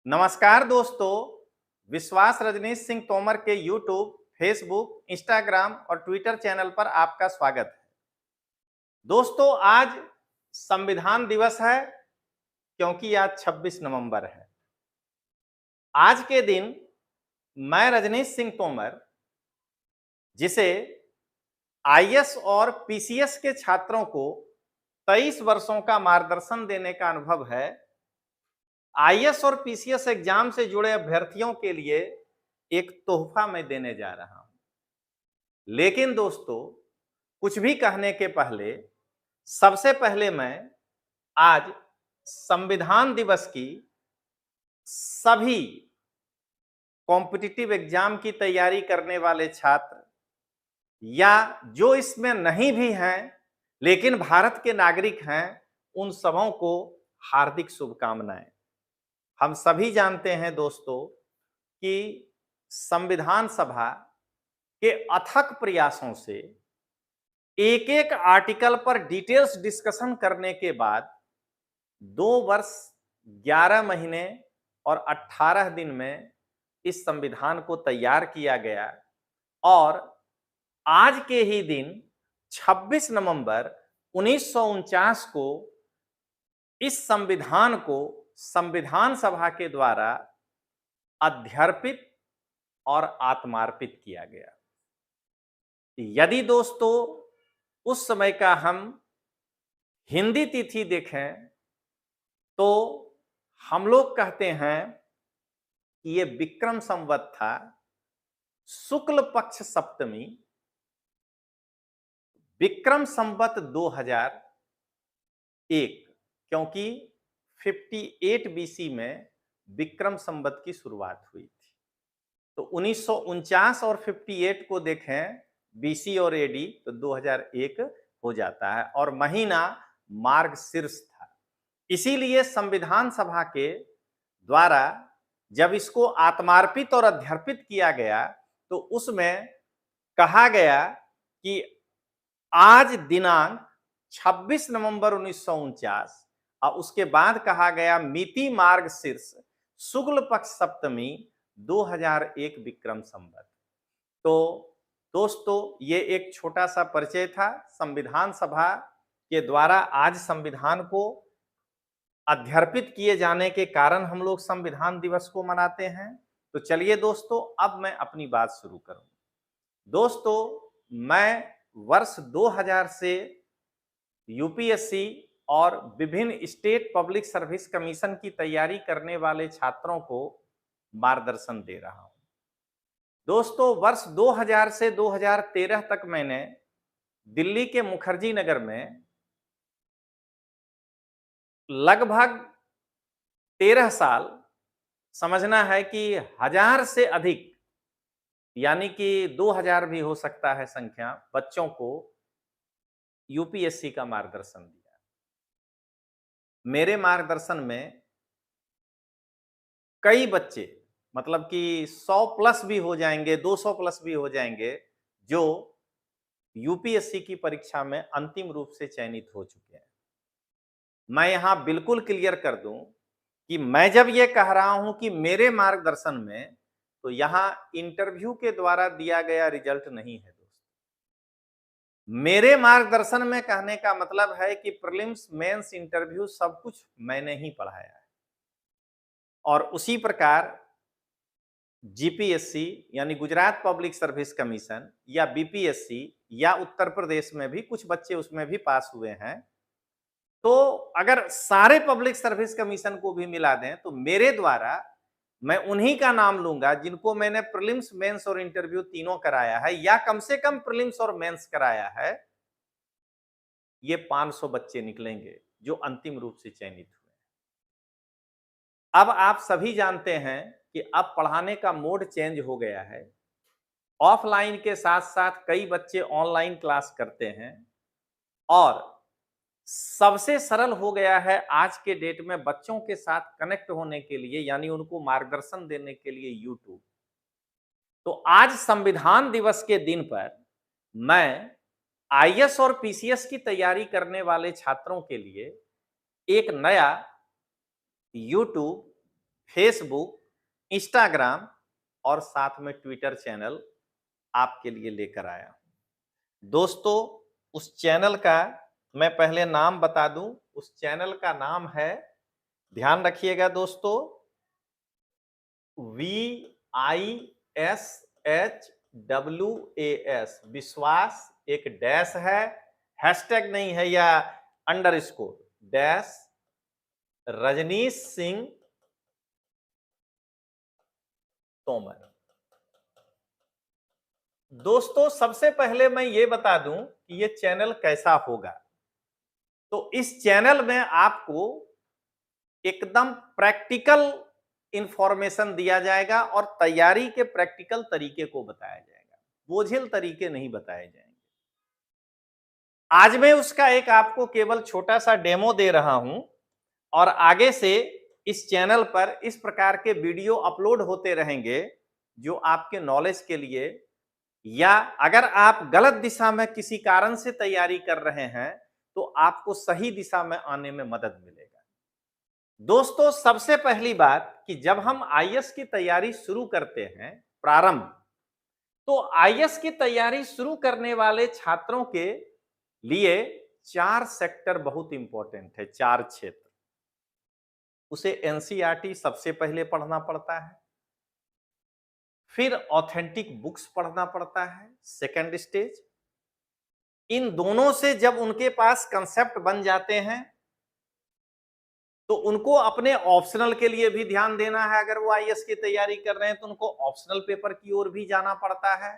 नमस्कार दोस्तों। विश्वास रजनीश सिंह तोमर के यूट्यूब, फेसबुक, इंस्टाग्राम और ट्विटर चैनल पर आपका स्वागत है। दोस्तों, आज संविधान दिवस है क्योंकि आज 26 नवंबर है। आज के दिन मैं रजनीश सिंह तोमर, जिसे आईएएस और पीसीएस के छात्रों को 23 वर्षों का मार्गदर्शन देने का अनुभव है, आईएएस और पीसीएस एग्जाम से जुड़े अभ्यर्थियों के लिए एक तोहफा मैं देने जा रहा हूं। लेकिन दोस्तों, कुछ भी कहने के पहले सबसे पहले मैं आज संविधान दिवस की सभी कॉम्पिटिटिव एग्जाम की तैयारी करने वाले छात्र या जो इसमें नहीं भी हैं लेकिन भारत के नागरिक हैं, उन सबों को हार्दिक शुभकामनाएं। हम सभी जानते हैं दोस्तों कि संविधान सभा के अथक प्रयासों से एक एक आर्टिकल पर डिटेल्स डिस्कशन करने के बाद 2 वर्ष 11 महीने और 18 दिन में इस संविधान को तैयार किया गया और आज के ही दिन 26 नवंबर 1949 को इस संविधान को संविधान सभा के द्वारा अध्यर्पित और आत्मार्पित किया गया। यदि दोस्तों उस समय का हम हिंदी तिथि देखें तो हम लोग कहते हैं कि ये विक्रम संवत था, शुक्ल पक्ष सप्तमी, विक्रम संवत 2001, क्योंकि 58 बीसी में विक्रम संवत की शुरुआत हुई थी। तो 1949 और 58 को देखें बीसी और एडी तो 2001 हो जाता है और महीना मार्गशीर्ष था। इसीलिए संविधान सभा के द्वारा जब इसको आत्मार्पित और अध्यर्पित किया गया तो उसमें कहा गया कि आज दिनांक 26 नवंबर 1949 और उसके बाद कहा गया मिति मार्गशीर्ष शुक्ल पक्ष सप्तमी 2001 विक्रम संवत। तो दोस्तों, ये एक छोटा सा परिचय था। संविधान सभा के द्वारा आज संविधान को अध्यर्पित किए जाने के कारण हम लोग संविधान दिवस को मनाते हैं। तो चलिए दोस्तों, अब मैं अपनी बात शुरू करूं। दोस्तों, मैं वर्ष 2000 से यूपीएससी और विभिन्न स्टेट पब्लिक सर्विस कमीशन की तैयारी करने वाले छात्रों को मार्गदर्शन दे रहा हूं। दोस्तों, वर्ष 2000 से 2013 तक मैंने दिल्ली के मुखर्जी नगर में लगभग 13 साल, समझना है कि 1000 से अधिक, यानी कि 2000 भी हो सकता है संख्या, बच्चों को यूपीएससी का मार्गदर्शन दिया। मेरे मार्गदर्शन में कई बच्चे, मतलब कि 100 प्लस भी हो जाएंगे, 200 प्लस भी हो जाएंगे, जो यूपीएससी की परीक्षा में अंतिम रूप से चयनित हो चुके हैं। मैं यहां बिल्कुल क्लियर कर दूं कि मैं जब ये कह रहा हूं कि मेरे मार्गदर्शन में, तो यहां इंटरव्यू के द्वारा दिया गया रिजल्ट नहीं है दोस्तों। मेरे मार्गदर्शन में कहने का मतलब है कि प्रीलिम्स, मेंस, इंटरव्यू सब कुछ मैंने ही पढ़ाया है। और उसी प्रकार जीपीएससी यानी गुजरात पब्लिक सर्विस कमीशन या बीपीएससी या उत्तर प्रदेश में भी कुछ बच्चे उसमें भी पास हुए हैं। तो अगर सारे पब्लिक सर्विस कमीशन को भी मिला दें तो मेरे द्वारा मैं उन्हीं का नाम लूंगा जिनको मैंने प्रीलिम्स, मेंस और इंटरव्यू तीनों कराया है, या कम से कम प्रीलिम्स और मेंस कराया है। ये 500 बच्चे निकलेंगे जो अंतिम रूप से चयनित हुए। अब आप सभी जानते हैं कि अब पढ़ाने का मोड चेंज हो गया है। ऑफलाइन के साथ साथ कई बच्चे ऑनलाइन क्लास करते हैं और सबसे सरल हो गया है आज के डेट में बच्चों के साथ कनेक्ट होने के लिए, यानी उनको मार्गदर्शन देने के लिए यूट्यूब। तो आज संविधान दिवस के दिन पर मैं आईएएस और पीसीएस की तैयारी करने वाले छात्रों के लिए एक नया यूट्यूब फेसबुक, इंस्टाग्राम और साथ में ट्विटर चैनल आपके लिए लेकर आया हूं। दोस्तों, उस चैनल का मैं पहले नाम बता दूं। उस चैनल का नाम है, ध्यान रखिएगा दोस्तों, VISHWAS, विश्वास, एक डैश है, हैशटैग नहीं है या अंडरस्कोर, डैश रजनीश सिंह तोमर। दोस्तों, सबसे पहले मैं ये बता दूं कि ये चैनल कैसा होगा। तो इस चैनल में आपको एकदम प्रैक्टिकल इंफॉर्मेशन दिया जाएगा और तैयारी के प्रैक्टिकल तरीके को बताया जाएगा, बोझिल तरीके नहीं बताए जाएंगे। आज मैं उसका एक आपको केवल छोटा सा डेमो दे रहा हूं और आगे से इस चैनल पर इस प्रकार के वीडियो अपलोड होते रहेंगे जो आपके नॉलेज के लिए, या अगर आप गलत दिशा में किसी कारण से तैयारी कर रहे हैं तो आपको सही दिशा में आने में मदद मिलेगा। दोस्तों, सबसे पहली बात कि जब हम आईएएस की तैयारी शुरू करते हैं प्रारंभ, तो आईएएस की तैयारी शुरू करने वाले छात्रों के लिए 4 सेक्टर बहुत इंपॉर्टेंट है, 4 क्षेत्र। उसे एनसीईआरटी सबसे पहले पढ़ना पड़ता है, फिर ऑथेंटिक बुक्स पढ़ना पड़ता है, सेकंड स्टेज। इन दोनों से जब उनके पास कंसेप्ट बन जाते हैं तो उनको अपने ऑप्शनल के लिए भी ध्यान देना है। अगर वो आईएएस की तैयारी कर रहे हैं तो उनको ऑप्शनल पेपर की ओर भी जाना पड़ता है।